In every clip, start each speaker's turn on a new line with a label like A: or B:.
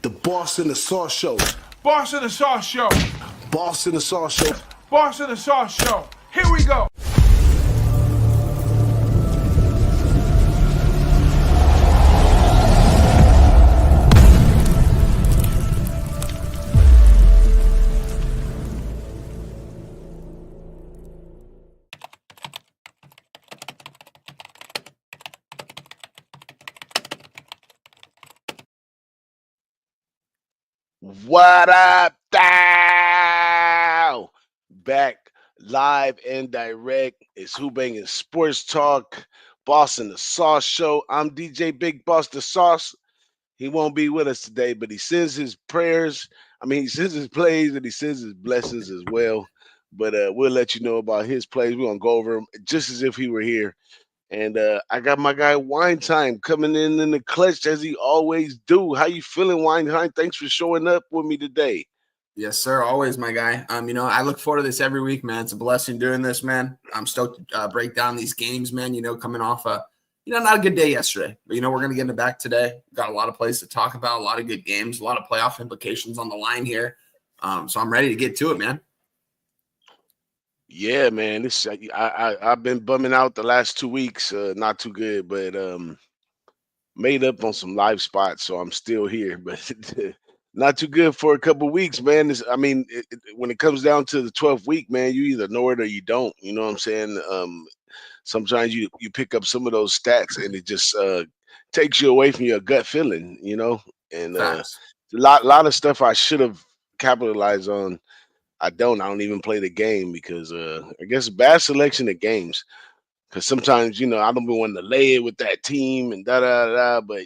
A: The Boss in the Sauce Show.
B: Boss in the Sauce Show.
A: Boss in the Sauce Show.
B: Boss in the Sauce Show. Here we go.
C: What up, thou? Back live and direct. It's Who-Bangin Sports Talk, Boss in the Sauce Show. I'm DJ Big Boss the Sauce. He won't be with us today, but he sends his prayers. He sends his plays and he sends his blessings as well. But we'll let you know about his plays. We're going to go over them just as if he were here. And I got my guy Wine Time coming in the clutch as he always do. How you feeling, Wine Time? Thanks for showing up with me today.
D: Yes, sir. Always, my guy. I look forward to this every week, man. It's a blessing doing this, man. I'm stoked to break down these games, man. Coming off not a good day yesterday, but we're gonna get into back today. Got a lot of plays to talk about, a lot of good games, a lot of playoff implications on the line here. So I'm ready to get to it, man.
C: Yeah, man. This I've been bumming out the last 2 weeks. Not too good, but made up on some live spots, so I'm still here. But not too good for a couple of weeks, man. When it comes down to the 12th week, man, you either know it or you don't. You know what I'm saying? Sometimes you pick up some of those stats, and it just takes you away from your gut feeling. And a lot of stuff I should have capitalized on. I don't even play the game because I guess bad selection of games. Because sometimes, I don't be wanting to lay it with that team and da-da-da. But,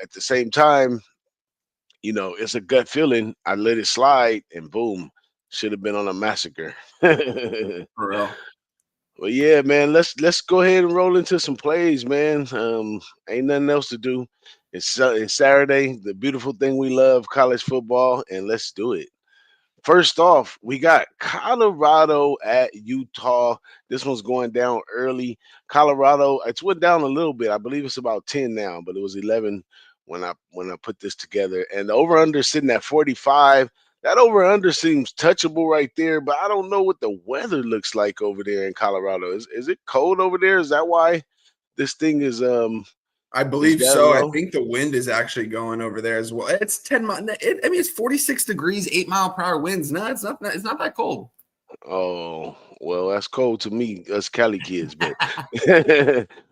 C: at the same time, it's a gut feeling. I let it slide and boom, should have been on a massacre.
D: For real.
C: Well, yeah, man, let's go ahead and roll into some plays, man. Ain't nothing else to do. It's Saturday, the beautiful thing we love, college football, and let's do it. First off, we got Colorado at Utah. This one's going down early. Colorado, it's went down a little bit. I believe it's about 10 now, but it was 11 when I put this together. And the over-under sitting at 45. That over-under seems touchable right there, but I don't know what the weather looks like over there in Colorado. Is it cold over there? Is that why this thing is
D: I believe so.
C: low?
D: I think the wind is actually going over there as well. It's 10 miles. It's 46 degrees, 8-mile-per-hour winds. No, it's not that cold.
C: Oh, well, that's cold to me, us Cali kids, but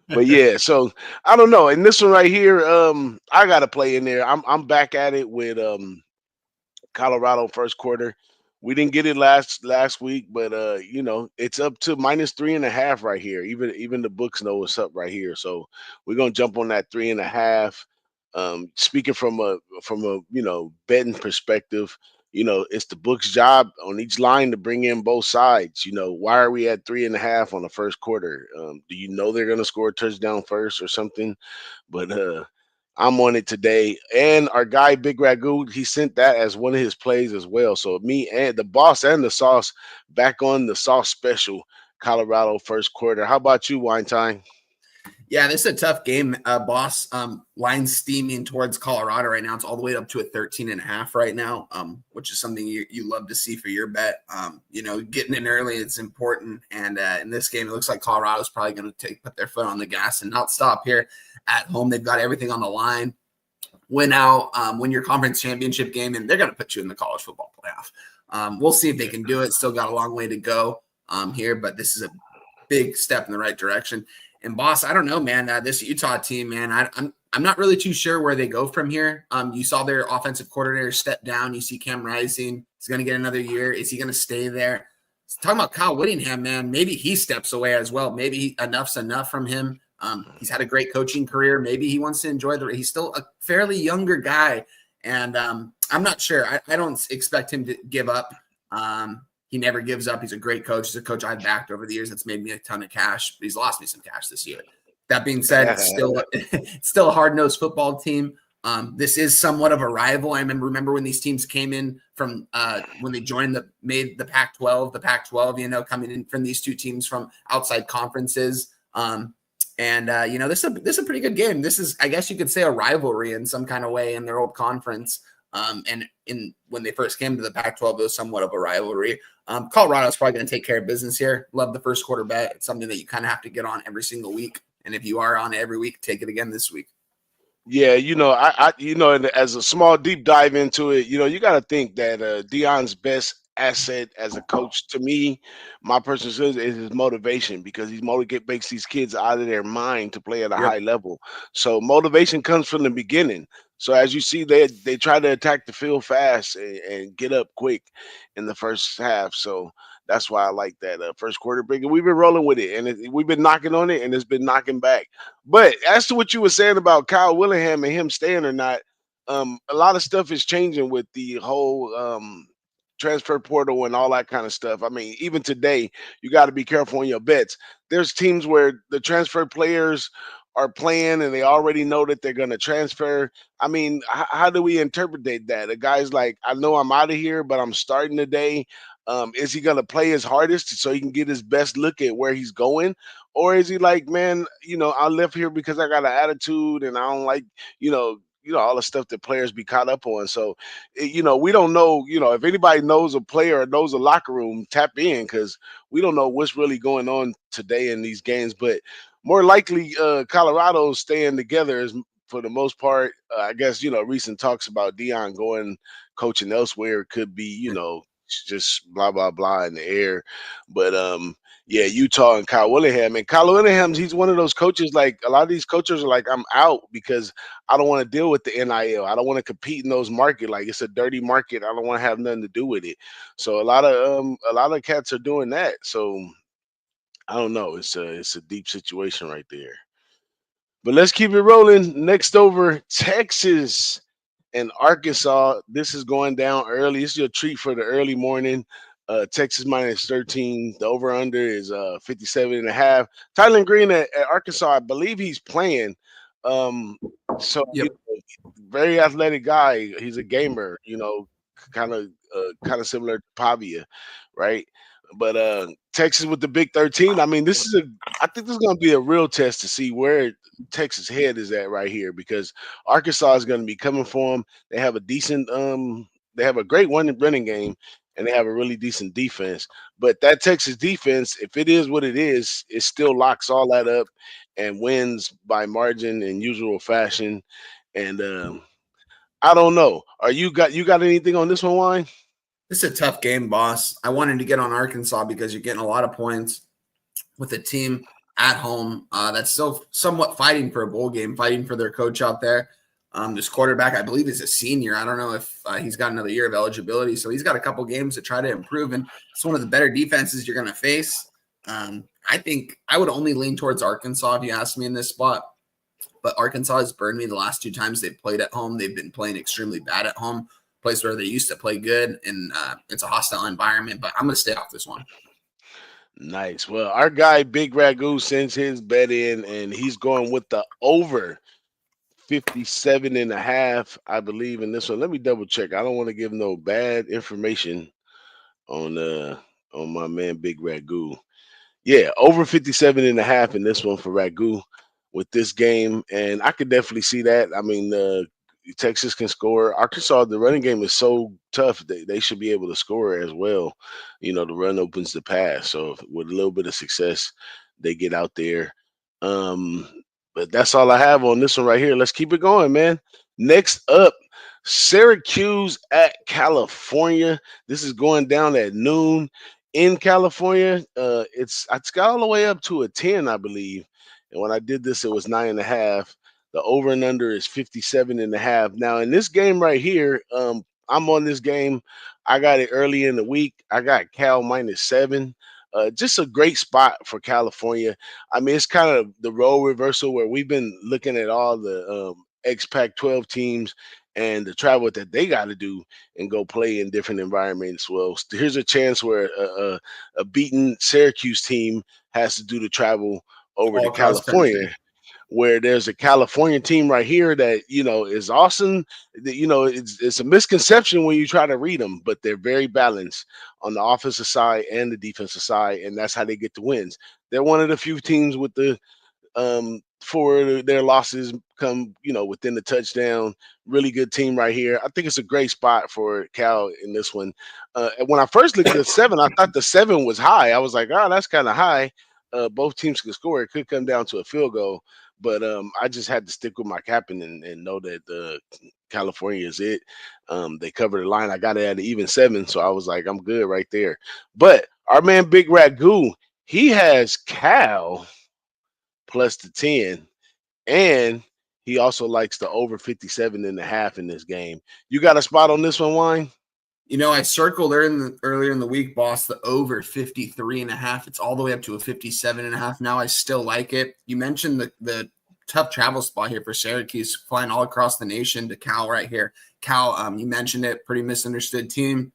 C: but yeah, so I don't know. And this one right here, I got to play in there. I'm back at it with Colorado first quarter. We didn't get it last week, but it's up to -3.5 right here. Even the books know what's up right here. So we're gonna jump on that 3.5. Speaking from a betting perspective, it's the book's job on each line to bring in both sides. Why are we at 3.5 on the first quarter? Do you know they're gonna score a touchdown first or something? But I'm on it today. And our guy, Big Ragu, he sent that as one of his plays as well. So me and the Boss and the Sauce back on the Sauce special, Colorado first quarter. How about you, Wine Time?
D: Yeah, this is a tough game, Boss. Line steaming towards Colorado right now. It's all the way up to a 13.5 right now, which is something you love to see for your bet. Getting in early, it's important. And in this game, it looks like Colorado's probably going to put their foot on the gas and not stop here at home. They've got everything on the line. Win out, win your conference championship game, and they're going to put you in the college football playoff. We'll see if they can do it. Still got a long way to go here, but this is a big step in the right direction. And Boss, I don't know, man. This Utah team, man, I'm not really too sure where they go from here. You saw their offensive coordinator step down. You see Cam Rising. He's going to get another year. Is he going to stay there? Talking about Kyle Whittingham, man, maybe he steps away as well. Maybe enough's enough from him. He's had a great coaching career. Maybe he wants to enjoy he's still a fairly younger guy. And I'm not sure. I don't expect him to give up. He never gives up. He's a great coach. He's a coach I've backed over the years. That's made me a ton of cash, but he's lost me some cash this year. That being said, it's still a hard-nosed football team. This is somewhat of a rival. I remember when these teams came in from when they made the Pac-12. The Pac-12, coming in from these two teams from outside conferences. This is a pretty good game. This is, I guess you could say, a rivalry in some kind of way in their old conference. And when they first came to the Pac-12, it was somewhat of a rivalry. Colorado's probably going to take care of business here. Love the first quarter bet. It's something that you kind of have to get on every single week. And if you are on it every week, take it again this week.
C: Yeah, and as a small deep dive into it, you got to think that Dion's best asset as a coach, to me, my personal sense, is his motivation, because makes these kids out of their mind to play at a
D: Yep.
C: high level. So motivation comes from the beginning. So as you see, they try to attack the field fast and get up quick in the first half. So that's why I like that first quarter break. And we've been rolling with it, and we've been knocking on it, and it's been knocking back. But as to what you were saying about Kyle Willingham and him staying or not, a lot of stuff is changing with the whole transfer portal and all that kind of stuff. I mean, even today, you got to be careful on your bets. There's teams where the transfer players are playing and they already know that they're going to transfer. I mean, how do we interpret that? A guy's like, I know I'm out of here, but I'm starting today. Is he going to play his hardest so he can get his best look at where he's going? Or is he like, man, I left here because I got an attitude and I don't like, all the stuff that players be caught up on. So, we don't know, if anybody knows a player or knows a locker room, tap in, because we don't know what's really going on today in these games. But more likely, Colorado's staying together is, for the most part. I guess, recent talks about Dion going coaching elsewhere could be, just blah, blah, blah in the air. But, yeah, Utah and Kyle Willingham. And Kyle Willingham, he's one of those coaches, like a lot of these coaches are like, I'm out because I don't want to deal with the NIL. I don't want to compete in those markets. Like, it's a dirty market. I don't want to have nothing to do with it. So a lot of cats are doing that. So I don't know. It's a deep situation right there. But let's keep it rolling. Next over, Texas and Arkansas. This is going down early. This is a treat for the early morning. Texas minus 13. The over under is 57.5. Tylen Green at Arkansas, I believe he's playing. So
D: Yep.
C: very athletic guy. He's a gamer, kind of similar to Pavia, right? But Texas with the big 13. I mean, I think this is gonna be a real test to see where Texas head is at right here, because Arkansas is going to be coming for them. They have they have a great running game, and they have a really decent defense. But that Texas defense, if it is what it is, it still locks all that up and wins by margin in usual fashion. And I don't know. You got anything on this one, Wine?
D: This is a tough game, boss. I wanted to get on Arkansas because you're getting a lot of points with a team at home that's still somewhat fighting for a bowl game, fighting for their coach out there. This quarterback, I believe, is a senior. I don't know if he's got another year of eligibility, so he's got a couple games to try to improve, and it's one of the better defenses you're going to face. I think I would only lean towards Arkansas if you ask me in this spot, but Arkansas has burned me the last 2 times they've played at home. They've been playing extremely bad at home, place where they used to play good, and it's a hostile environment, but I'm going to stay off this one.
C: Nice. Well, our guy Big Ragu sends his bet in, and he's going with the over 57.5, I believe, in this one. Let me double check. I don't want to give no bad information on my man Big Ragu. Yeah, over 57.5 in this one for Ragu with this game, and I could definitely see that. I mean, Texas can score. Arkansas, the running game is so tough that they should be able to score as well. The run opens the pass. So with a little bit of success, they get out there. But that's all I have on this one right here. Let's keep it going, man. Next up, Syracuse at California. This is going down at noon in California. It's got all the way up to a 10, I believe. And when I did this, it was 9.5. The over and under is 57.5. Now, in this game right here, I'm on this game. I got it early in the week. I got Cal -7. Just a great spot for California. I mean, it's kind of the role reversal where we've been looking at all the ex-Pac-12 teams and the travel that they got to do and go play in different environments. Well, here's a chance where a beaten Syracuse team has to do the travel over to California, where there's a California team right here that, is awesome. It's a misconception when you try to read them, but they're very balanced on the offensive side and the defensive side, and that's how they get the wins. They're one of the few teams with the 4 of their losses come, within the touchdown. Really good team right here. I think it's a great spot for Cal in this one. And when I first looked at the 7, I thought the 7 was high. I was like, oh, that's kind of high. Both teams could score. It could come down to a field goal. But I just had to stick with my captain and know that California is it. They covered the line. I got it at an even 7, so I was like, I'm good right there. But our man Big Ragu, he has Cal plus the 10, and he also likes the over 57.5 in this game. You got a spot on this one, Wine?
D: I circled earlier in the week, boss, the over 53.5. It's all the way up to a 57.5. Now I still like it. You mentioned the tough travel spot here for Syracuse, flying all across the nation to Cal right here. Cal, you mentioned it, pretty misunderstood team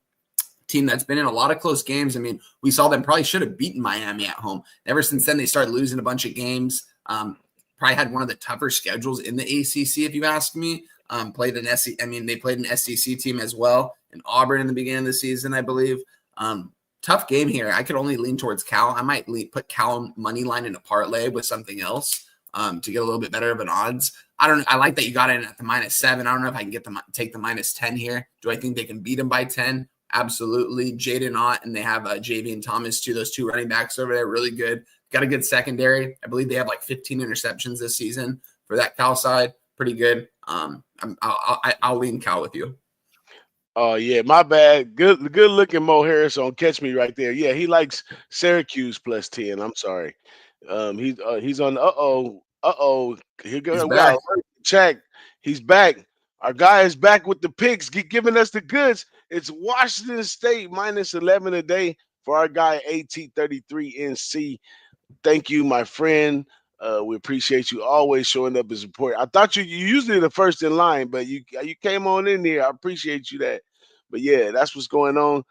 D: that's been in a lot of close games. I mean, we saw them probably should have beaten Miami at home. Ever since then, they started losing a bunch of games. Probably had one of the tougher schedules in the ACC, if you ask me. They played an SEC team as well, in Auburn in the beginning of the season, I believe. Tough game here. I could only lean towards Cal. I might put Cal money line in a parlay with something else to get a little bit better of an odds. I like that you got in at the -7. I don't know if I can take the -10 here. Do I think they can beat them by 10? Absolutely. Jaden Ott, and they have JV and Thomas too. Those 2 running backs over there, really good. Got a good secondary. I believe they have like 15 interceptions this season for that Cal side. Pretty good. I'll lean Cal with you.
C: Oh yeah, my bad. Good looking Mo Harris on Catch Me right there. Yeah, he likes Syracuse plus 10. I'm sorry. He's on. Here
D: He's
C: we
D: back.
C: got check. He's back. Our guy is back with the picks, giving us the goods. It's Washington State -11 a day for our guy AT33NC. Thank you, my friend. We appreciate you always showing up and support. I thought you usually the first in line, but you came on in here. I appreciate you that. But yeah, that's what's going on.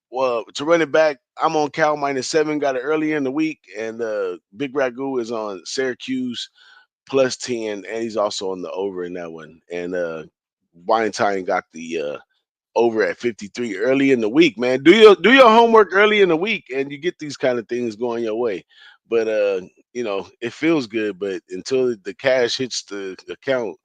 C: Well, to run it back, I'm on Cal -7. Got it early in the week, and Big Ragu is on Syracuse plus 10, and he's also on the over in that one. And Weinstein got the over at 53 early in the week, man. Do your homework early in the week, and you get these kind of things going your way. But it feels good, but until the cash hits the account,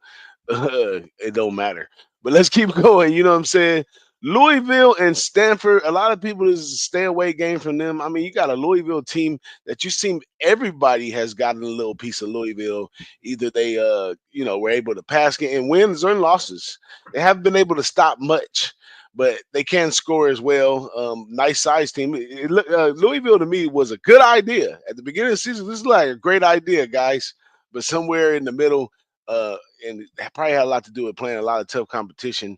C: it don't matter. But let's keep going. You know what I'm saying? Louisville and Stanford. A lot of people, this is a stay away game from them. I mean, you got a Louisville team that you seem everybody has gotten a little piece of Louisville. Either they were able to pass and wins or losses. They haven't been able to stop much, but they can score as well. Nice size team. Louisville to me was a good idea at the beginning of the season. This is like a great idea, guys. But somewhere in the middle, and it probably had a lot to do with playing a lot of tough competition.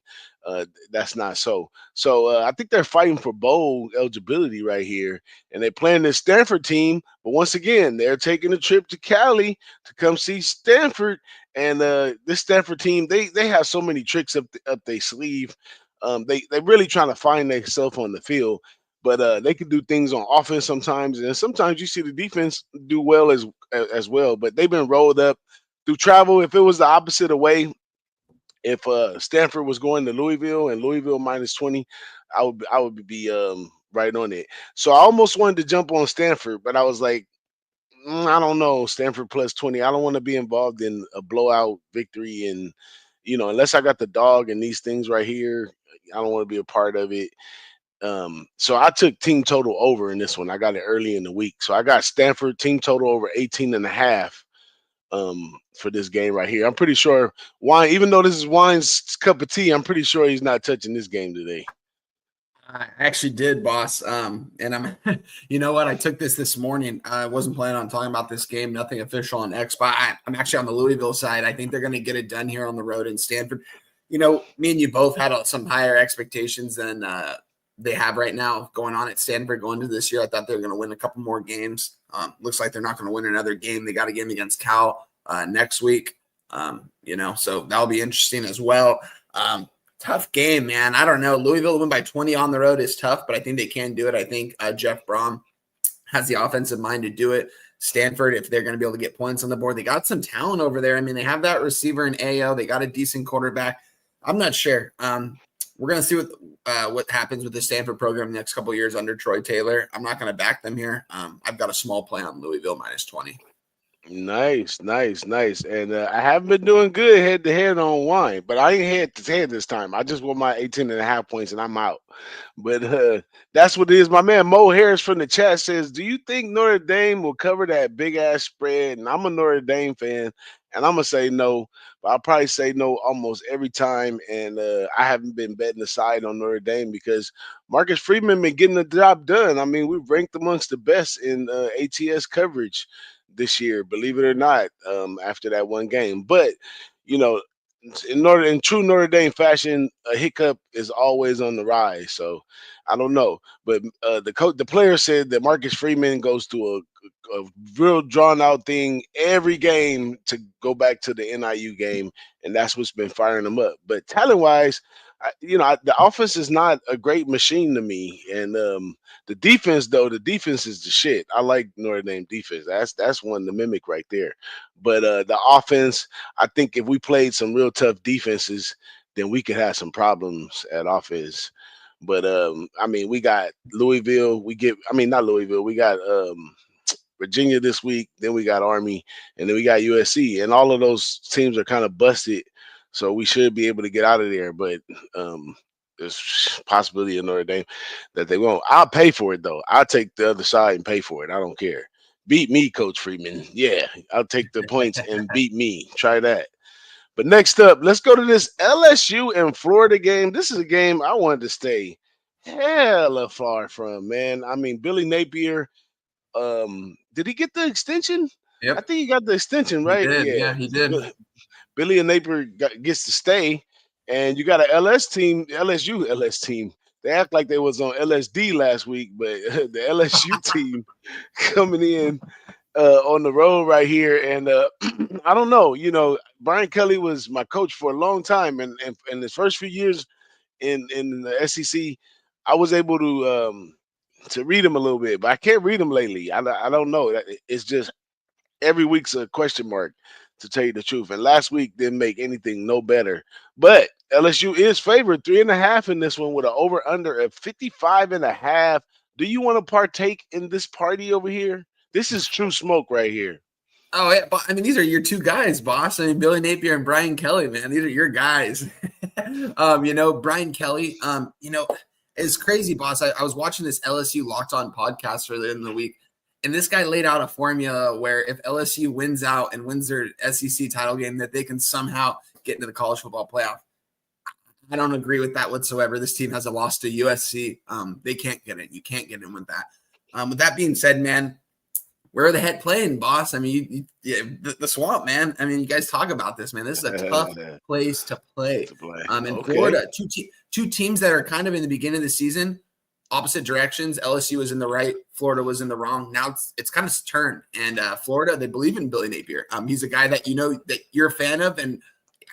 C: That's not so. So I think they're fighting for bowl eligibility right here, and they're playing this Stanford team. But once again, they're taking a trip to Cali to come see Stanford. And this Stanford team, they have so many tricks up their sleeve. They really trying to find themselves on the field, but they can do things on offense sometimes, and sometimes you see the defense do well as well. But they've been rolled up through travel. If it was the opposite way, if Stanford was going to Louisville and Louisville -20, I would be right on it. So I almost wanted to jump on Stanford, but I was like, I don't know, Stanford plus 20. I don't want to be involved in a blowout victory, and unless I got the dog and these things right here, I don't want to be a part of it. So I took team total over in this one. I got it early in the week, so I got Stanford team total over 18.5. For this game right here. I'm pretty sure Wine, even though this is Wine's cup of tea, I'm pretty sure he's not touching this game today.
D: I actually did, boss. And I'm, you know what? I took this morning. I wasn't planning on talking about this game. Nothing official on X, but I'm actually on the Louisville side. I think they're going to get it done here on the road in Stanford. Me and you both had some higher expectations than they have right now going on at Stanford going into this year. I thought they were going to win a couple more games. Looks like they're not going to win another game. They got a game against Cal next week. So that'll be interesting as well. Tough game, man. I don't know. Louisville to win by 20 on the road is tough, but I think they can do it. I think Jeff Brom has the offensive mind to do it. Stanford, if they're going to be able to get points on the board, they got some talent over there. I mean, they have that receiver in AO. They got a decent quarterback. I'm not sure. We're going to see what happens with the Stanford program the next couple of years under Troy Taylor. I'm not going to back them here. I've got a small play on Louisville -20.
C: Nice, nice, nice. And I haven't been doing good head to head on wine, but I ain't head to head this time. I just want my 18.5 points and I'm out. But that's what it is. My man Mo Harris from the chat says, do you think Notre Dame will cover that big ass spread? And I'm a Notre Dame fan, and I'm going to say no, but I'll probably say no almost every time. And I haven't been betting the side on Notre Dame because Marcus Freeman been getting the job done. I mean, we've ranked amongst the best in ATS coverage this year, believe it or not, after that one game. But you know, in true Notre Dame fashion, a hiccup is always on the rise. So I don't know, but the player said that Marcus Freeman goes to a real drawn out thing every game to go back to the NIU game, and that's what's been firing him up. But talent wise, the offense is not a great machine to me, and the defense, though, the defense is the shit. I like Notre Dame defense. That's one to mimic right there. But the offense, I think if we played some real tough defenses, then we could have some problems at offense. But I mean, we got Louisville. Not Louisville. We got Virginia this week. Then we got Army, and then we got USC, and all of those teams are kind of busted. So we should be able to get out of there. But there's possibility of Notre Dame that they won't. I'll pay for it though. I'll take the other side and pay for it. I don't care. Beat me, Coach Freeman. Yeah, I'll take the points and beat me. Try that. But next up, let's go to this LSU and Florida game. This is a game I wanted to stay hella far from, man. I mean, Billy Napier, did he get the extension? I
D: Yep,
C: think he got the extension,
D: he
C: right?
D: did.
C: Yeah.
D: Yeah, he did.
C: Billy and Napier gets to stay, and you got a LSU LS team. They act like they was on LSD last week, but the LSU team coming in on the road right here, and I don't know. Brian Kelly was my coach for a long time, and in his first few years in the SEC, I was able to read him a little bit, but I can't read him lately. I don't know. It's just every week's a question mark, to tell you the truth. And last week didn't make anything no better. But LSU is favored 3.5 in this one with an over under of 55.5. Do you want to partake in this party over here? This is true smoke right here.
D: Oh, yeah, but I mean, these are your two guys, boss. I mean, Billy Napier and Brian Kelly, man. These are your guys. Brian Kelly, it's crazy, boss. I was watching this LSU Locked On podcast earlier in the week, and this guy laid out a formula where if LSU wins out and wins their SEC title game, that they can somehow get into the college football playoff. I don't agree with that whatsoever. This team has a loss to USC. They can't get it. You can't get in with that. With that being said, man, where are the head playing, boss? I mean, the swamp, man. I mean, you guys talk about this, man. This is a tough place to play. In Florida, two teams that are kind of in the beginning of the season, opposite directions. LSU was in the right, Florida was in the wrong. Now it's kind of turned, and Florida, they believe in Billy Napier. He's a guy that that you're a fan of, and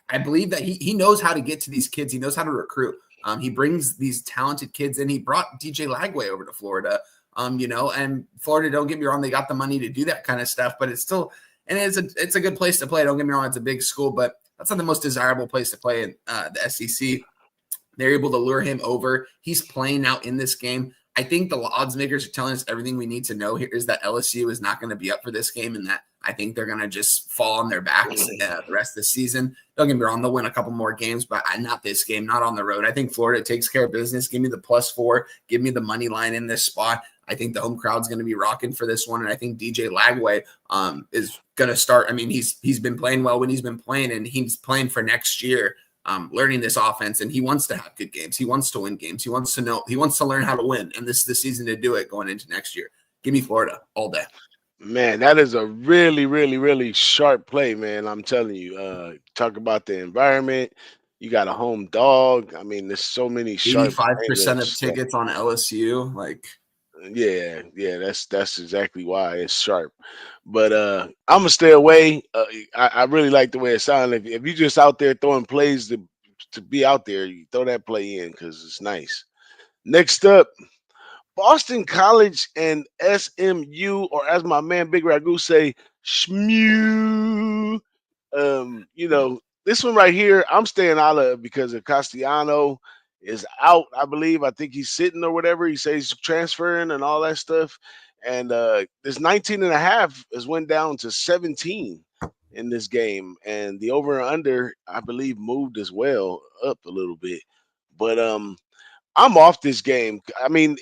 D: I believe that he knows how to get to these kids. He knows how to recruit. He brings these talented kids in. He brought DJ Lagway over to Florida. And Florida, don't get me wrong, they got the money to do that kind of stuff, but it's still, and it's a good place to play. Don't get me wrong, it's a big school, but that's not the most desirable place to play in the SEC. They're able to lure him over. He's playing out in this game. I think the odds makers are telling us everything we need to know here is that LSU is not going to be up for this game, and that I think they're going to just fall on their backs the rest of the season. Don't get me wrong, they'll win a couple more games, but not this game, not on the road. I think Florida takes care of business. Give me the +4. Give me the money line in this spot. I think the home crowd's going to be rocking for this one, and I think DJ Lagway is going to start. I mean, he's been playing well when he's been playing, and he's playing for next year, learning this offense, and he wants to have good games. He wants to win games. He wants to learn how to win, and this is the season to do it going into next year. Give me Florida all day.
C: Man, that is a really, really, really sharp play, man. I'm telling you. Talk about the environment. You got a home dog. I mean, there's so many sharp
D: 85% of
C: angles.
D: tickets on LSU,
C: Yeah, that's exactly why it's sharp. But I'm gonna stay away. I really like the way it sounds. If you just out there throwing plays to be out there, you throw that play in because it's nice. Next up, Boston College and SMU, or as my man Big Ragu say, SMU. This one right here, I'm staying out of because of Castellano is out, I believe. I think he's sitting or whatever. He says he's transferring and all that stuff. And this 19 and a half has went down to 17 in this game. And the over and under, I believe, moved as well up a little bit. But I'm off this game. I mean,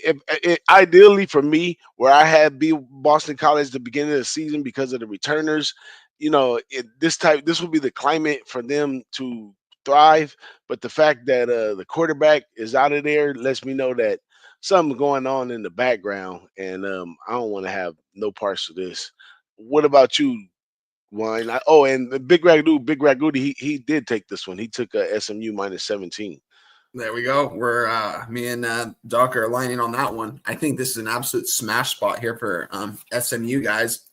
C: ideally for me, where I had Boston College at the beginning of the season because of the returners, this will be the climate for them to thrive. But the fact that the quarterback is out of there lets me know that something's going on in the background, and I don't want to have no parts of this. What about you, Wine? And the Big Ragoody, he did take this one. He took SMU minus 17.
D: There we go. We're me and Doc are aligning on that one. I think this is an absolute smash spot here for SMU guys.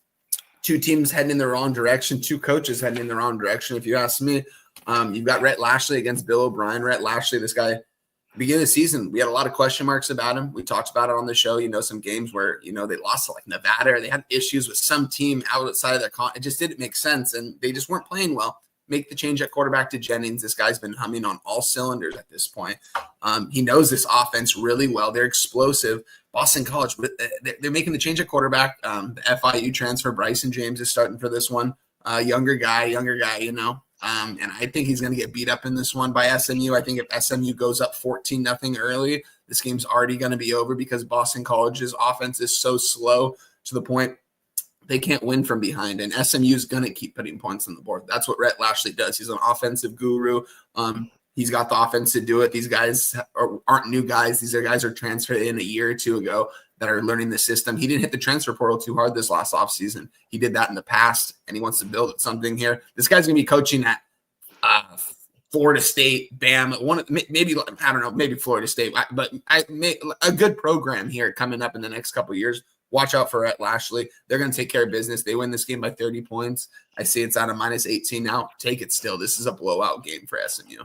D: Two teams heading in the wrong direction, two coaches heading in the wrong direction. If you ask me, you've got Rhett Lashley against Bill O'Brien. Rhett Lashley, this guy, beginning of the season, we had a lot of question marks about him. We talked about it on the show. Some games where they lost to like Nevada, or they had issues with some team outside of their it just didn't make sense, and they just weren't playing well. Make the change at quarterback to Jennings. This guy's been humming on all cylinders at this point. He knows this offense really well. They're explosive. Boston College, they're making the change at quarterback. The FIU transfer, Bryson James, is starting for this one. Younger guy, and I think he's going to get beat up in this one by SMU. I think if SMU goes up 14-0 early, this game's already going to be over because Boston College's offense is so slow to the point they can't win from behind, and SMU is going to keep putting points on the board. That's what Rhett Lashley does. He's an offensive guru. He's got the offense to do it. These guys aren't new guys. These guys are transferred in a year or two ago that are learning the system. He didn't hit the transfer portal too hard this last offseason. He did that in the past, and he wants to build something here. This guy's going to be coaching at Florida State, Bama, maybe Florida State, but a good program here coming up in the next couple of years. Watch out for Rhett Lashley. They're going to take care of business. They win this game by 30 points. I see it's on a minus 18 now. Take it still. This is a blowout game for SMU.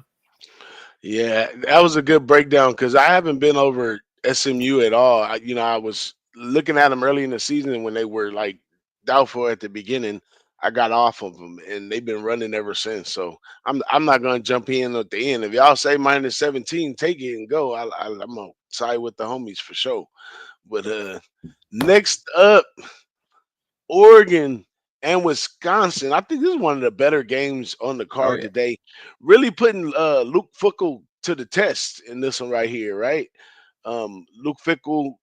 C: Yeah, that was a good breakdown because I haven't been over SMU at all. I was looking at them early in the season when they were like doubtful at the beginning. I got off of them, and they've been running ever since. So I'm not going to jump in at the end. If y'all say minus 17, take it and go. I'm going to side with the homies for sure. But next up, Oregon and Wisconsin. I think this is one of the better games on the card today. Really putting Luke Fickell to the test in this one right here, right? Luke Fickell,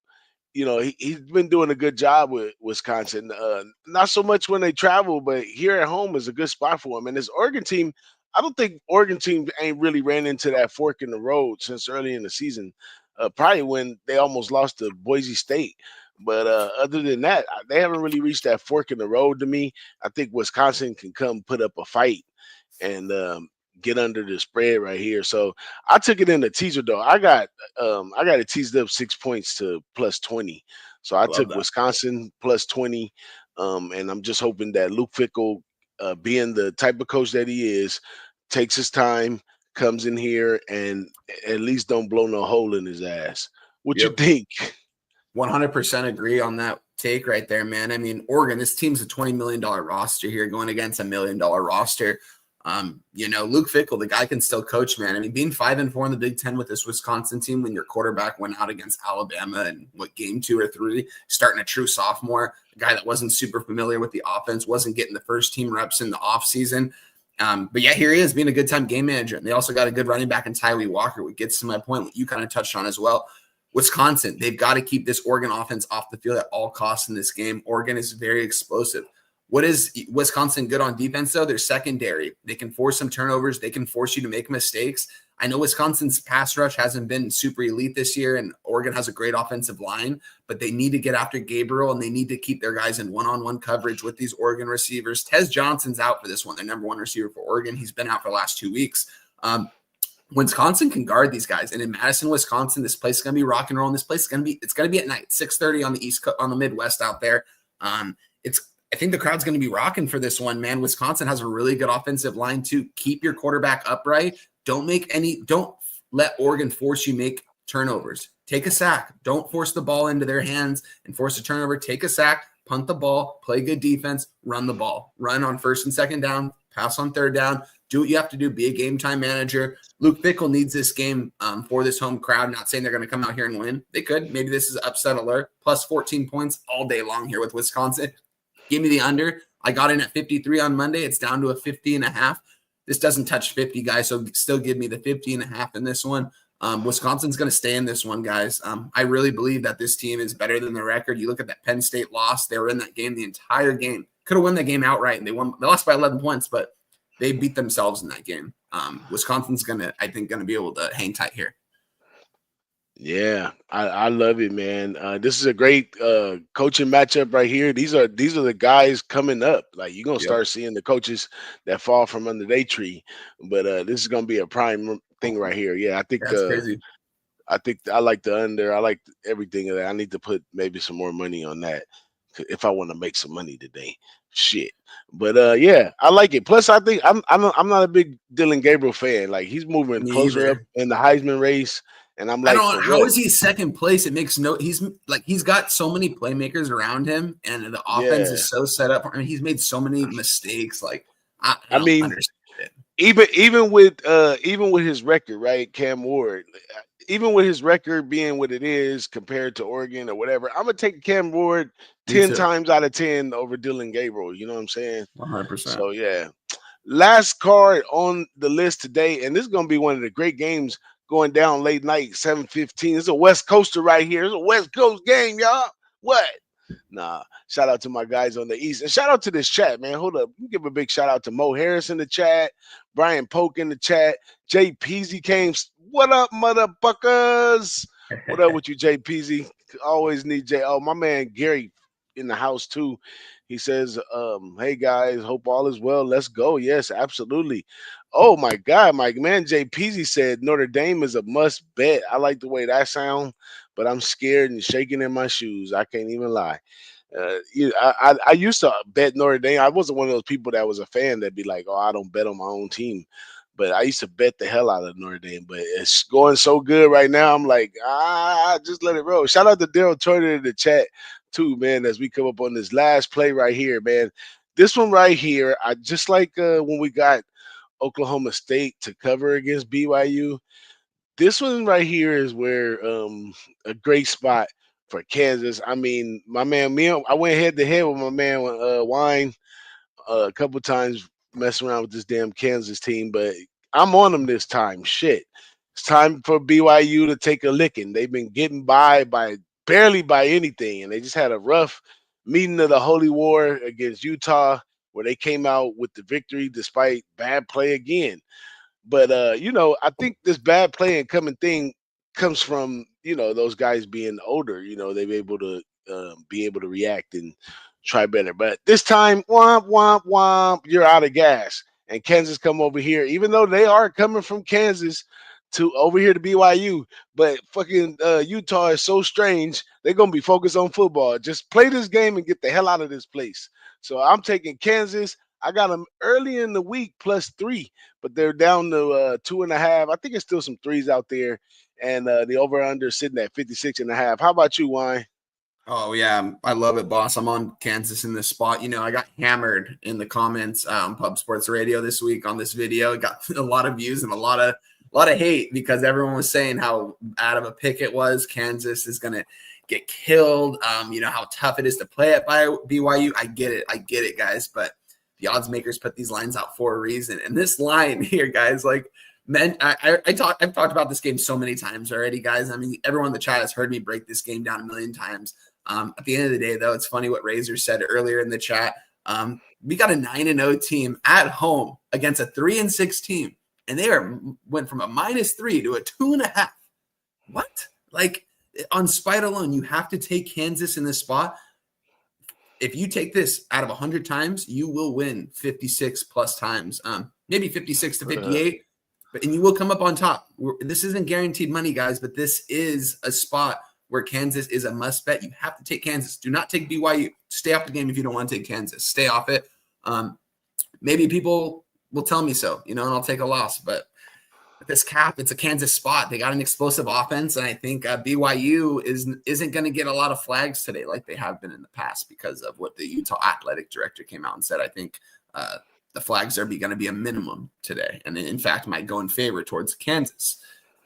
C: he's been doing a good job with Wisconsin. Not so much when they travel, but here at home is a good spot for him. And this Oregon team, I don't think Oregon team ain't really ran into that fork in the road since early in the season. Probably when they almost lost to Boise State. But other than that, they haven't really reached that fork in the road to me. I think Wisconsin can come put up a fight and get under the spread right here. So I took it in the teaser, though. I got it teased up 6 points to plus 20. So I took Wisconsin plus 20. And I'm just hoping that Luke Fickell, being the type of coach that he is, takes his time, comes in here, and at least don't blow no hole in his ass. What you think?
D: 100% agree on that take right there, man. I mean, Oregon, this team's a $20 million roster here going against $1 million roster. Luke Fickell, the guy can still coach, man. I mean, being 5-4 in the Big Ten with this Wisconsin team when your quarterback went out against Alabama in game 2 or 3, starting a true sophomore, a guy that wasn't super familiar with the offense, wasn't getting the first team reps in the offseason. But yeah, here he is being a good time game manager. And they also got a good running back in Tyree Walker, which gets to my point, what you kind of touched on as well. Wisconsin, they've got to keep this Oregon offense off the field at all costs in this game. Oregon is very explosive. What is Wisconsin good on defense, though? They're secondary. They can force some turnovers. They can force you to make mistakes. I know Wisconsin's pass rush hasn't been super elite this year, and Oregon has a great offensive line, but they need to get after Gabriel, and they need to keep their guys in one-on-one coverage with these Oregon receivers. Tez Johnson's out for this one, their number 1 receiver for Oregon. He's been out for the last 2 weeks. Wisconsin can guard these guys, and in Madison, Wisconsin, this place is going to be rock and roll. And this place is going to be at night, 6:30 on the East Coast, on the Midwest out there. I think the crowd's going to be rocking for this one, man. Wisconsin has a really good offensive line too. Keep your quarterback upright. Don't let Oregon force you make turnovers. Take a sack. Don't force the ball into their hands and force a turnover. Take a sack, punt the ball, play good defense, run the ball. Run on 1st and 2nd down, pass on third down, do what you have to do, be a game time manager. Luke Fickell needs this game for this home crowd. Not saying they're going to come out here and win. They could. Maybe this is upset alert. Plus 14 points all day long here with Wisconsin. Give me the under. I got in at 53 on Monday. It's down to a 50.5. This doesn't touch 50, guys, so still give me the 50.5 in this one. Wisconsin's going to stay in this one, guys. I really believe that this team is better than the record. You look at that Penn State loss. They were in that game the entire game. Could have won that game outright, and they lost by 11 points, but they beat themselves in that game. Wisconsin's I think, going to be able to hang tight here.
C: Yeah, I love it, man. This is a great coaching matchup right here. These are the guys coming up. Like, you're gonna start seeing the coaches that fall from under their tree. But this is gonna be a prime thing right here. Yeah, I think
D: That's crazy.
C: I think I like the under. I like everything of that. I need to put maybe some more money on that if I want to make some money today. Shit. But yeah, I like it. Plus, I think I'm not a big Dylan Gabriel fan. Like, he's moving closer up in the Heisman race. And I'm like,
D: how is he second place? It makes he's got so many playmakers around him, and the offense is so set up. I mean, he's made so many mistakes. Like, I mean, understand it.
C: even with his record, right, Cam Ward, even with his record being what it is compared to Oregon or whatever, I'm gonna take Cam Ward 10 times out of 10 over Dylan Gabriel. You know what I'm saying?
D: 100%.
C: So yeah. Last card on the list today, and this is gonna be one of the great games going down late night, 7:15. It's a West Coaster right here. It's a West Coast game, y'all. What? Nah. Shout out to my guys on the East. And shout out to this chat, man. Hold up. Give a big shout out to Mo Harris in the chat, Brian Polk in the chat, Jay Peasy came. What up, motherfuckers? What up with you, Jay Peasy? Always need Jay. Oh, my man Gary in the house too. He says, hey guys, hope all is well. Let's go. Yes, absolutely. Oh my God, my man Jay Peasy said Notre Dame is a must bet. I like the way that sounds, but I'm scared and shaking in my shoes. I can't even lie. I used to bet Notre Dame. I wasn't one of those people that was a fan that'd be like, oh, I don't bet on my own team. But I used to bet the hell out of Notre Dame. But it's going so good right now. I'm like, just let it roll. Shout out to Daryl Turner in the chat too, man, as we come up on this last play right here, man. This one right here, I just like when we got Oklahoma State to cover against BYU. This one right here is where a great spot for Kansas. I mean, my man, I went head to head with my man Wine a couple times messing around with this damn Kansas team, but I'm on them this time. Shit. It's time for BYU to take a licking. They've been getting by barely by anything, and they just had a rough meeting of the Holy War against Utah where they came out with the victory despite bad play again. But I think this bad play and coming thing comes from those guys being older. They've be able to react and try better. But this time, womp womp womp, you're out of gas. And Kansas come over here, even though they are coming from Kansas to over here to BYU. But fucking Utah is so strange. They're gonna be focused on football. Just play this game and get the hell out of this place. So I'm taking Kansas. I got them early in the week +3, but they're down to 2.5. I think it's still some threes out there, and the over/under sitting at 56.5. How about you, Wine?
D: Oh yeah, I love it, boss. I'm on Kansas in this spot. I got hammered in the comments on Pub Sports Radio this week on this video. It got a lot of views and a lot of hate because everyone was saying how out of a pick it was. Kansas is gonna get killed. How tough it is to play at BYU. I get it, guys, but the odds makers put these lines out for a reason. And this line here, guys, I've talked about this game so many times already, guys. I mean, everyone in the chat has heard me break this game down a million times. At the end of the day, though, it's funny what Razor said earlier in the chat. We got a 9-0 team at home against a 3-6 team, and they went from a -3 to a 2.5. What? On spite alone, you have to take Kansas in this spot. If you take this out of 100 times, you will win 56 plus times, maybe 56 to 58, and you will come up on top. This isn't guaranteed money, guys, but this is a spot where Kansas is a must bet. You have to take Kansas. Do not take BYU. Stay off the game if you don't want to take Kansas. Stay off it. Maybe people will tell me so, and I'll take a loss, but this cap, it's a Kansas spot. They got an explosive offense, and I think BYU isn't going to get a lot of flags today like they have been in the past because of what the Utah athletic director came out and said. I think the flags are going to be a minimum today, and in fact might go in favor towards Kansas.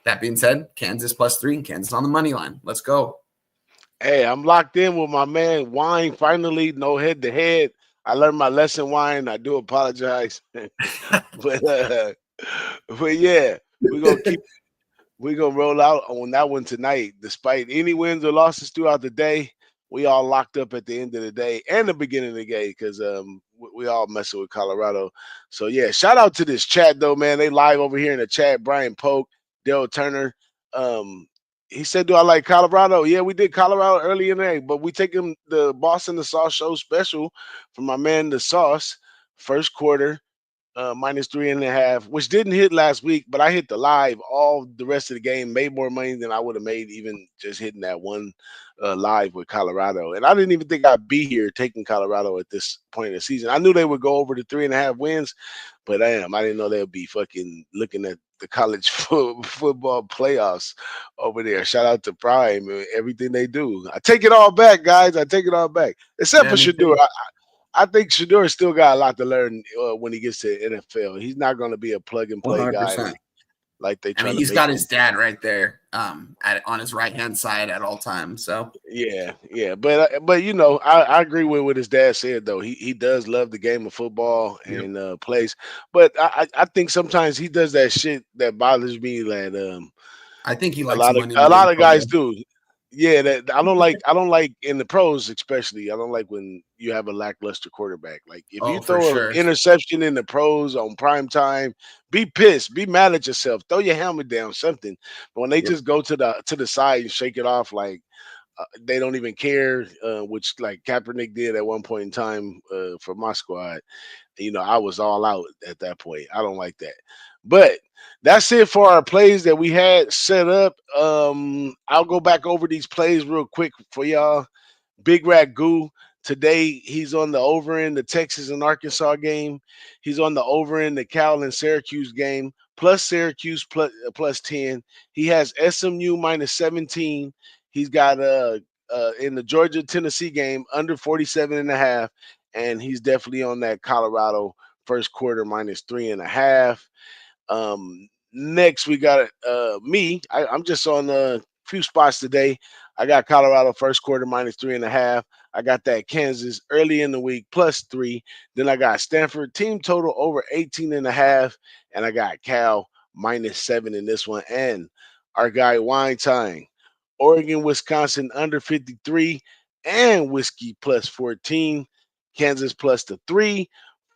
D: That being said, Kansas +3 and Kansas on the money line. Let's go.
C: Hey, I'm locked in with my man Wine. Finally, no head to head. I learned my lesson, Wine. I do apologize, but yeah, we're gonna roll out on that one tonight. Despite any wins or losses throughout the day, we all locked up at the end of the day and the beginning of the game because we all messing with Colorado. So yeah, shout out to this chat though, man. They live over here in the chat. Brian Polk, Daryl Turner. He said, "Do I like Colorado?" Yeah, we did Colorado early in the day, but we taking the Boston the Sauce show special from my man the Sauce. First quarter, -3.5, which didn't hit last week, but I hit the live all the rest of the game, made more money than I would have made even just hitting that one live with Colorado. And I didn't even think I'd be here taking Colorado at this point in the season. I knew they would go over the 3.5 wins, but I didn't know they would be fucking looking at the college football playoffs over there. Shout out to Prime and everything they do. I take it all back, guys. I take it all back, except for Shedeur. I think Shedeur still got a lot to learn when he gets to NFL. He's not going to be a plug and play
D: 100%.
C: guy like they try to
D: he's
C: make
D: got
C: him.
D: his dad right there on his right hand side at all times. So
C: yeah, but you know, I agree with what his dad said though. He does love the game of football and plays, but I think sometimes he does that shit that bothers me. That
D: I think he
C: a
D: likes
C: lot of guys do. Yeah, that I don't like in the pros especially. I don't like when you have a lackluster quarterback. Like if you throw an interception in the pros on prime time, be pissed, be mad at yourself, throw your helmet down, something. But when they just go to the side and shake it off like they don't even care, which like Kaepernick did at one point in time for my squad. You know, I was all out at that point. I don't like that. But that's it for our plays that we had set up. I'll go back over these plays real quick for y'all. Big Ragu today, he's on the over in the Texas and Arkansas game. He's on the over in the Cal and Syracuse game, plus Syracuse plus 10. He has SMU -17. He's got in the Georgia Tennessee game under 47.5, and he's definitely on that Colorado first quarter -3.5. Next we got me. I'm just on a few spots today. I got Colorado first quarter -3.5. I got that Kansas early in the week +3. Then I got Stanford team total over 18.5, and I got Cal -7 in this one. And our guy Wine Time, Oregon, Wisconsin under 53, and Whiskey +14. Kansas +3,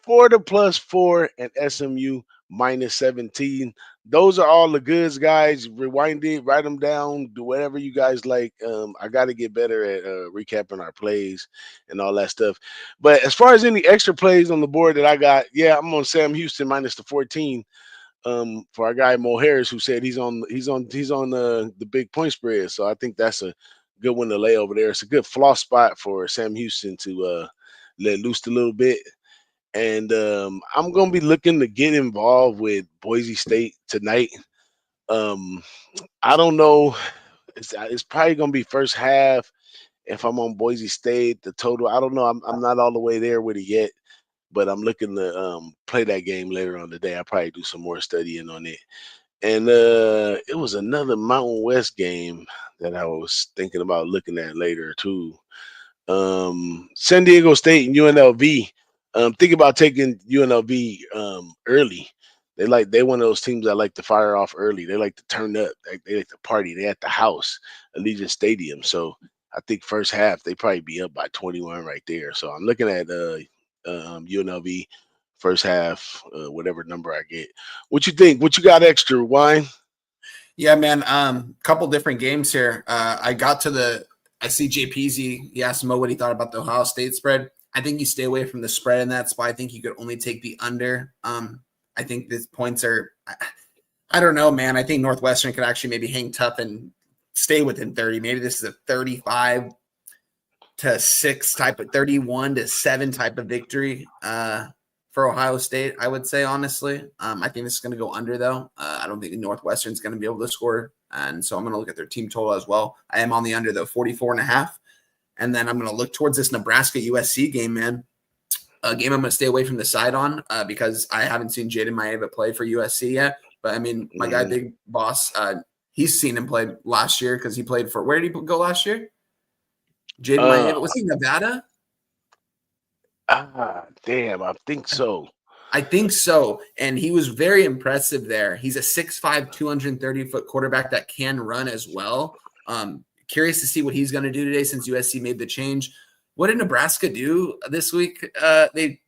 C: Florida +4, and SMU -17. Those are all the goods, guys. Rewind it, write them down, do whatever you guys like. I got to get better at recapping our plays and all that stuff. But as far as any extra plays on the board that I got, yeah, I'm on Sam Houston -14. For our guy Mo Harris, who said he's on the big point spread. So I think that's a good one to lay over there. It's a good floss spot for Sam Houston to let loose a little bit. And I'm gonna be looking to get involved with Boise State tonight. I don't know. It's probably gonna be first half if I'm on Boise State. The total, I don't know. I'm not all the way there with it yet, but I'm looking to play that game later on today. I'll probably do some more studying on it. And it was another Mountain West game that I was thinking about looking at later too. San Diego State and UNLV. Think about taking UNLV early. They one of those teams that like to fire off early. They like to turn up. They like to party. They at the house, Allegiant Stadium. So I think first half they probably be up by 21 right there. So I'm looking at UNLV first half, whatever number I get. What you think? What you got extra, Wine?
D: Yeah, man. Couple different games here. I see JPZ. He asked Mo what he thought about the Ohio State spread. I think you stay away from the spread in that spot. I think you could only take the under. I think these points are, I don't know, man. I think Northwestern could actually maybe hang tough and stay within 30. Maybe this is a 35-6 type of 31-7 type of victory for Ohio State, I would say, honestly. I think this is going to go under, though. I don't think Northwestern's going to be able to score. And so I'm going to look at their team total as well. I am on the under, though, 44.5. And then I'm going to look towards this Nebraska USC game, man. a game I'm going to stay away from the side on because I haven't seen Jaden Maeva play for USC yet. But I mean, my guy, Big Boss, he's seen him play last year because he played for – where did he go last year? Jaden Maeva. Was he Nevada?
C: Damn, I think so.
D: I think so. And he was very impressive there. He's a 6'5", 230-foot quarterback that can run as well. Curious to see what he's going to do today since USC made the change. What did Nebraska do this week? They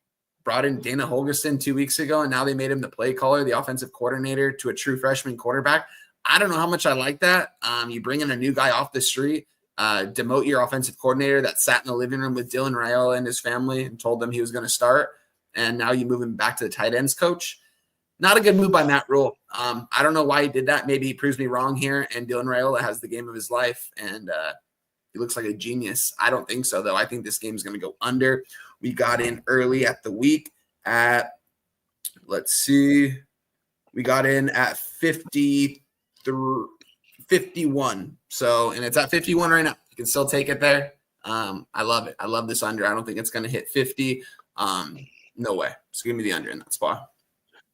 D: brought in Dana Holgerson 2 weeks ago, and now they made him the play caller, the offensive coordinator to a true freshman quarterback. I don't know how much I like that. You bring in a new guy off the street, demote your offensive coordinator that sat in the living room with Dylan Raiola and his family and told them he was going to start, and now you move him back to the tight ends coach. Not a good move by Matt Rule. I don't know why he did that. Maybe he proves me wrong here, and Dylan Raiola has the game of his life, and he looks like a genius. I don't think so, though. I think this game is going to go under. We got in early at the week at, let's see, we got in at 51. So, and it's at 51 right now. You can still take it there. I love it. I love this under. I don't think it's going to hit 50. No way. It's going to be the under in that spot.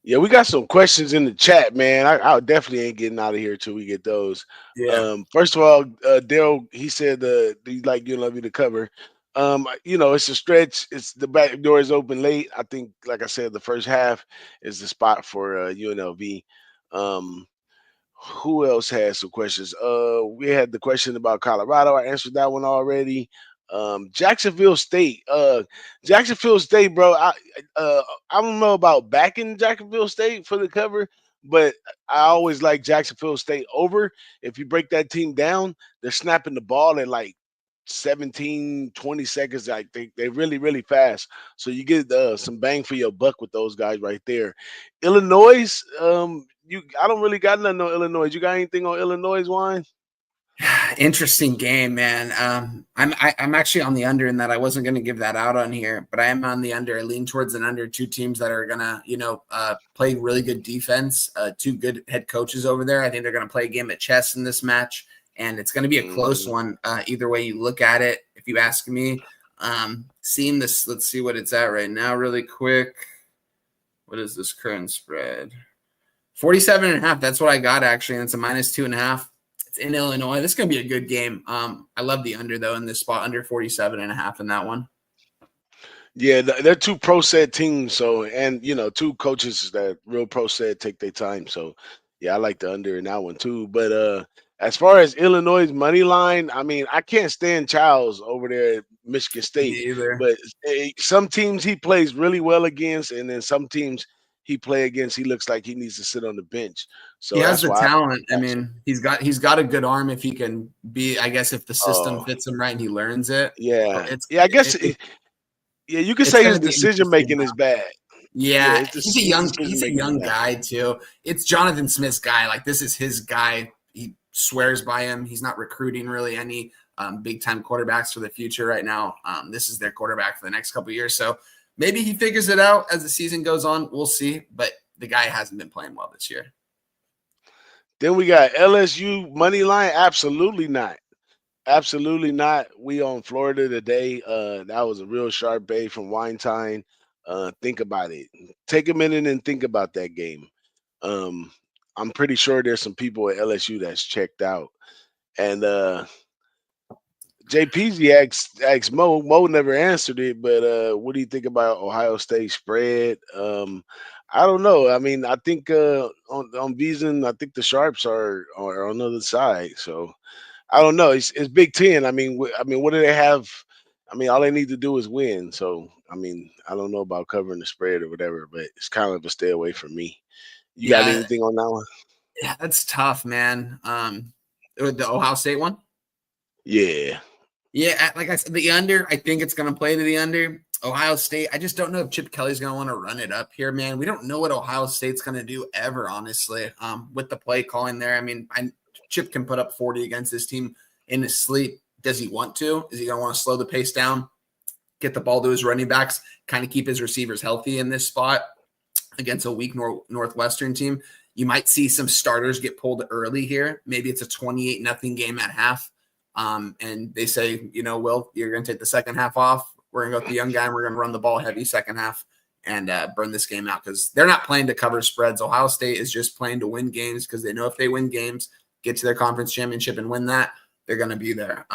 C: Yeah, we got some questions in the chat, man. I definitely ain't getting out of here till we get those.
D: Yeah.
C: First of all, Daryl, he said he'd like you love you to cover. It's a stretch. It's the back door is open late. I think, like I said, the first half is the spot for UNLV. Who else has some questions? We had the question about Colorado. I answered that one already. Jacksonville State, bro. I don't know about backing Jacksonville State for the cover, but I always like Jacksonville State over. If you break that team down, they're snapping the ball in like 17, 20 seconds. Like they're really, really fast. So you get some bang for your buck with those guys right there. Illinois, I don't really got nothing on Illinois. You got anything on Illinois, Wine?
D: Interesting game, man. I'm actually on the under in that. I wasn't going to give that out on here, but I am on the under. I lean towards an under. Two teams that are going to, play really good defense. Two good head coaches over there. I think they're going to play a game of chess in this match, and it's going to be a close one. Either way you look at it, if you ask me. Seeing this, let's see what it's at right now really quick. What is this current spread? 47.5. That's what I got, actually, and it's a -2.5. In Illinois. This is going to be a good game. I love the under, though, in this spot, under 47.5 in that one.
C: Yeah, they're two pro set teams. So, and, two coaches that real pro set take their time. So, yeah, I like the under in that one, too. But as far as Illinois' money line, I mean, I can't stand Childs over there at Michigan State. But some teams he plays really well against, and then some teams he play against, he looks like he needs to sit on the bench. So
D: he has the talent. I mean, he's got a good arm if he can be. I guess if the system fits him right and he learns it.
C: Yeah, I guess. You could say his decision making is bad.
D: Yeah, he's a young guy too. It's Jonathan Smith's guy. Like, this is his guy. He swears by him. He's not recruiting really any big time quarterbacks for the future right now. This is their quarterback for the next couple of years. So maybe he figures it out as the season goes on. We'll see. But the guy hasn't been playing well this year.
C: Then we got LSU money line. Absolutely not. Absolutely not. We on Florida today. That was a real sharp bay from Winetine. Think about it. Take a minute and think about that game. I'm pretty sure there's some people at LSU that's checked out. And JPZ asked Mo. Mo never answered it, but what do you think about Ohio State spread? I don't know. I mean, I think on Beason, I think the Sharps are on the other side. So I don't know. It's Big Ten. I mean, what do they have? I mean, all they need to do is win. So I mean, I don't know about covering the spread or whatever, but it's kind of a stay away from me. You got anything on that one?
D: Yeah, that's tough, man. The Ohio State one?
C: Yeah.
D: Yeah, like I said, the under, I think it's going to play to the under. Ohio State, I just don't know if Chip Kelly's going to want to run it up here, man. We don't know what Ohio State's going to do ever, honestly, with the play calling there. I mean, Chip can put up 40 against this team in his sleep. Does he want to? Is he going to want to slow the pace down, get the ball to his running backs, kind of keep his receivers healthy in this spot against a weak Northwestern team? You might see some starters get pulled early here. Maybe it's a 28-0 game at half. And they say, Will, you're going to take the second half off. We're going to go with the young guy, and we're going to run the ball heavy second half and burn this game out because they're not playing to cover spreads. Ohio State is just playing to win games because they know if they win games, get to their conference championship and win that, they're going to be there.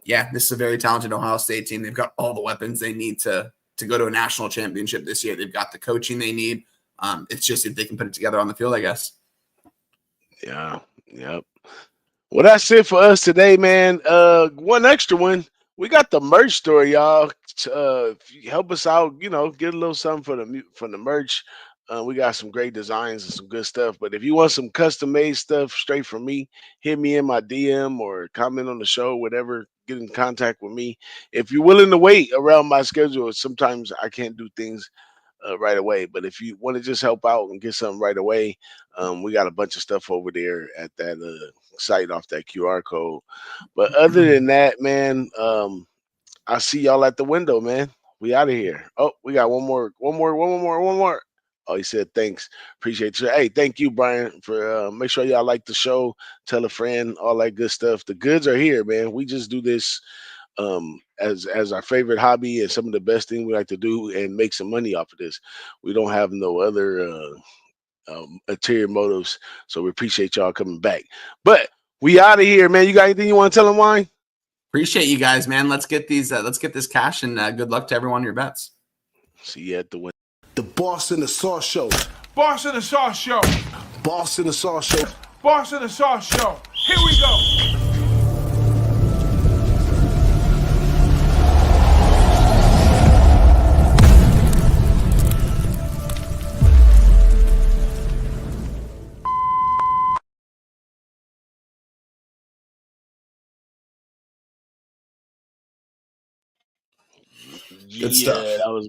D: Yeah, this is a very talented Ohio State team. They've got all the weapons they need to go to a national championship this year. They've got the coaching they need. It's just if they can put it together on the field, I guess.
C: Yeah. Yep. Well, that's it for us today, man. One extra one. We got the merch store, y'all. Help us out, get a little something for the merch. We got some great designs and some good stuff. But if you want some custom made stuff straight from me, hit me in my DM or comment on the show, whatever. Get in contact with me. If you're willing to wait around my schedule, sometimes I can't do things right away. But if you want to just help out and get something right away, we got a bunch of stuff over there at that site off that QR code. But other than that, man, I see y'all at the window, man. We out of here. Oh, we got one more. Oh, he said thanks. Appreciate you. Hey, thank you, Brian, for make sure y'all like the show. Tell a friend, all that good stuff. The goods are here, man. We just do this as our favorite hobby and some of the best thing we like to do and make some money off of this. We don't have no other ulterior motives, so we appreciate y'all coming back. But we out of here, man. You got anything you want to tell them, Wine?
D: Appreciate you guys, man. Let's get these. Let's get this cash, and good luck to everyone your bets.
C: See you at the win.
A: The Boss and the Sauce Show.
B: Boss and the Sauce Show.
A: Boss and the Sauce Show.
B: Boss and the Sauce Show. Here we go.
D: Good stuff.
C: That was